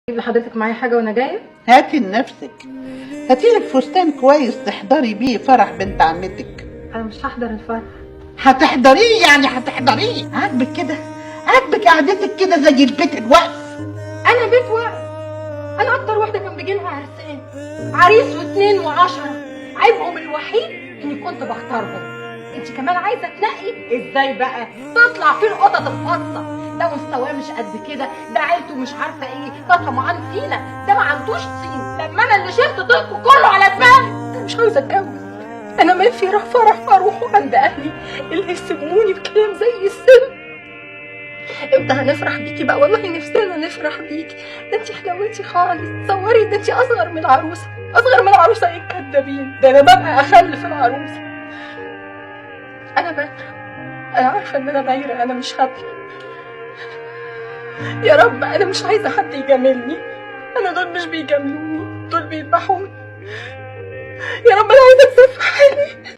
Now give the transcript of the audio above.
اجيب لحضرتك معايا حاجه وانا جايه؟ هاتي لنفسك، هاتيلك فستان كويس تحضري بيه فرح بنت عمتك. انا مش هحضر الفرح. هتحضريه يعني هتحضريه. عاجبك كده؟ عاجبك قعدتك كده زي البيت الوقف؟ انا بيت واقف؟ انا اكتر واحده كان بيجيلها عرسان، عريس واثنين وعشرة، عيبهم الوحيد اني كنت بختارهم. انت كمان عايزه تنقي؟ ازاي بقى؟ تطلع فيه القطط الفاطسه، ده مستواه مش قد كده، ده عيلته مش عارفه ايه، ده طمعان فينا، ده ما عندوش طين، لما انا اللي شلت طينكم كله على دماغي. انا مش عاوزه اتجوز، انا ما في فرح اروحه عند اهلي اللي هيسيبوني بكلام زي السن. امتى هنفرح بيكي بقى؟ والله نفسنا نفرح بيكي، ده انتي حلاوتي خالص. تصوري ده انتي اصغر من العروسه، اصغر من العروسه. ايه الكدابين ده؟ انا ببقى اخلف العروسه. انا بايره، انا عارفه ان انا بايره، انا مش هبله. يا رب انا مش عايزه حد يجاملني، انا دول مش بيجاملوني، دول بيذبحوني. يا رب انا عايزه اكسب في حالي.